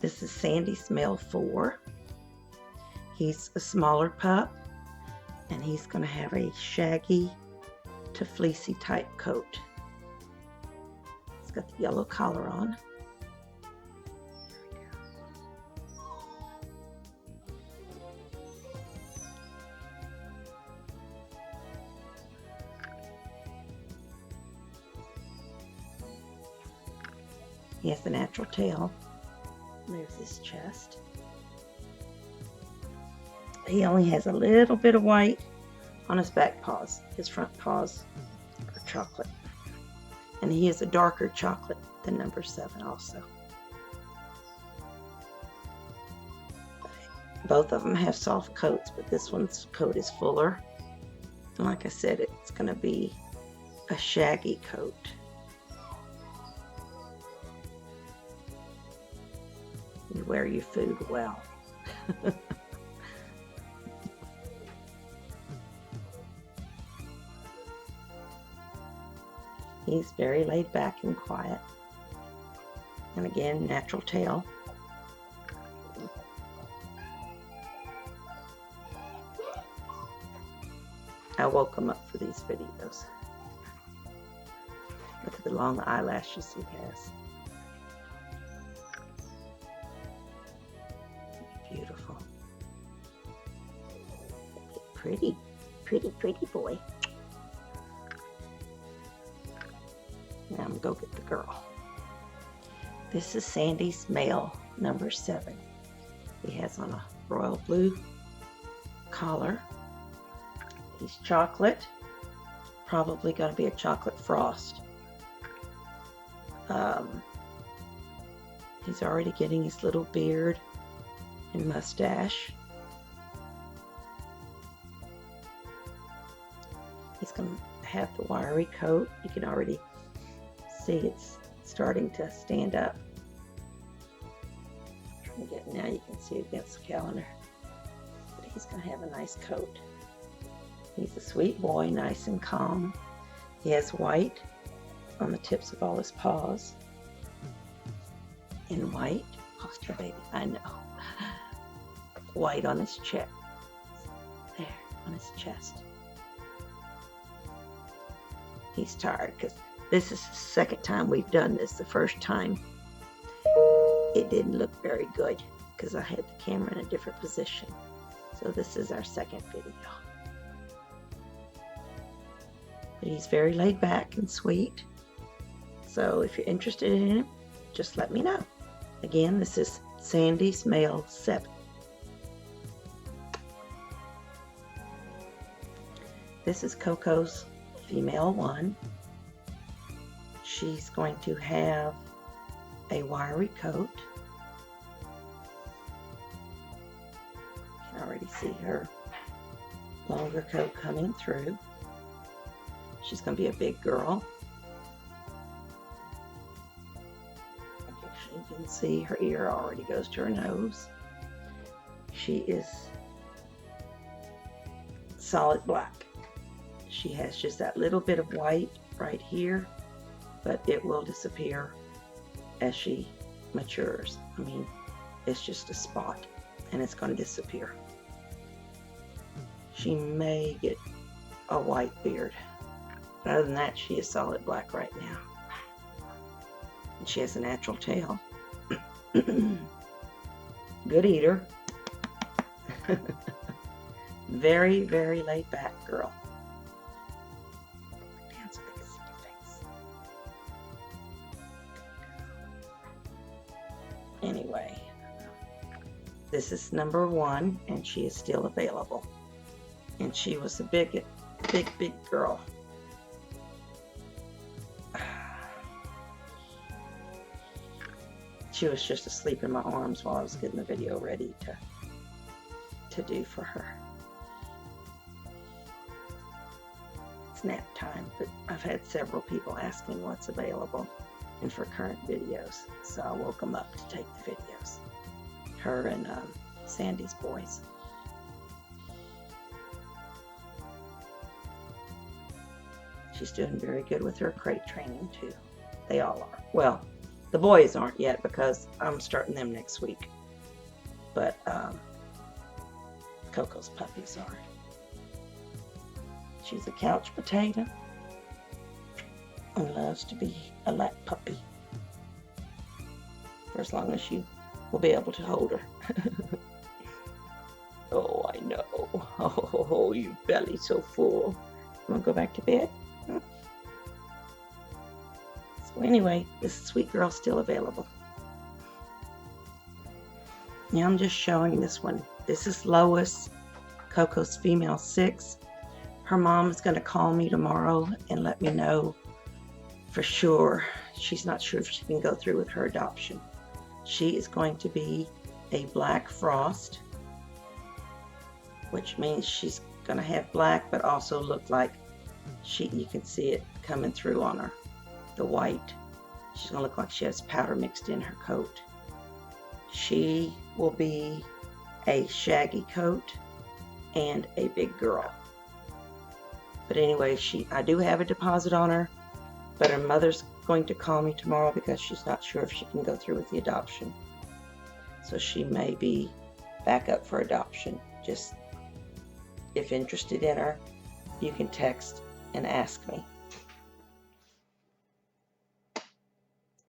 This is Sandy's male 4. He's a smaller pup, and he's going to have a shaggy to fleecy type coat. He's got the yellow collar on. He has the natural tail. There's his chest. He only has a little bit of white on his back paws. His front paws are chocolate. And he is a darker chocolate than number 7 also. Both of them have soft coats, but this one's coat is fuller. And like I said, it's going to be a shaggy coat. You wear your food well. He's very laid back and quiet. And again, natural tail. I woke him up for these videos. Look at the long eyelashes he has. Beautiful. Pretty, pretty, pretty boy. Now I'm gonna go get the girl. This is Sandy's male, number 7. He has on a royal blue collar. He's chocolate. Probably gonna be a chocolate frost. He's already getting his little beard and mustache. He's going to have the wiry coat. You can already see it's starting to stand up. Now you can see against the calendar. But he's going to have a nice coat. He's a sweet boy, nice and calm. He has white on the tips of all his paws. And white, foster baby, I know. White on his chest. There, on his chest. He's tired because this is the second time we've done this. The first time it didn't look very good because I had the camera in a different position. So this is our second video. But he's very laid back and sweet. So if you're interested in him, just let me know. Again, this is Sandy's male 7. This is Coco's female 1. She's going to have a wiry coat. You can already see her longer coat coming through. She's going to be a big girl. You can see her ear already goes to her nose. She is solid black. She has just that little bit of white right here, but it will disappear as she matures. I mean, it's just a spot and it's going to disappear. She may get a white beard, but other than that, she is solid black right now. And she has a natural tail. Good eater. Very, very laid back girl. Dance with your face. Anyway, this is number 1, and she is still available. And she was a big girl. She was just asleep in my arms while I was getting the video ready to do for her. It's nap time, but I've had several people asking what's available and for current videos, so I woke them up to take the videos. Her and Sandy's boys. She's doing very good with her crate training too. They all are. Well, The boys aren't yet because I'm starting them next week. But Coco's puppies are. She's a couch potato and loves to be a lap puppy for as long as you will be able to hold her. Oh, I know. Oh, your belly's so full. You want to go back to bed? Huh? So anyway, this sweet girl's still available. Now I'm just showing this one. This is Lois, Coco's female 6. Her mom is going to call me tomorrow and let me know for sure. She's not sure if she can go through with her adoption. She is going to be a black frost, which means she's going to have black but also look like you can see it coming through on her, the white. She's going to look like she has powder mixed in her coat. She will be a shaggy coat and a big girl. But anyway, I do have a deposit on her, but her mother's going to call me tomorrow because she's not sure if she can go through with the adoption. So she may be back up for adoption. Just if interested in her, you can text and ask me.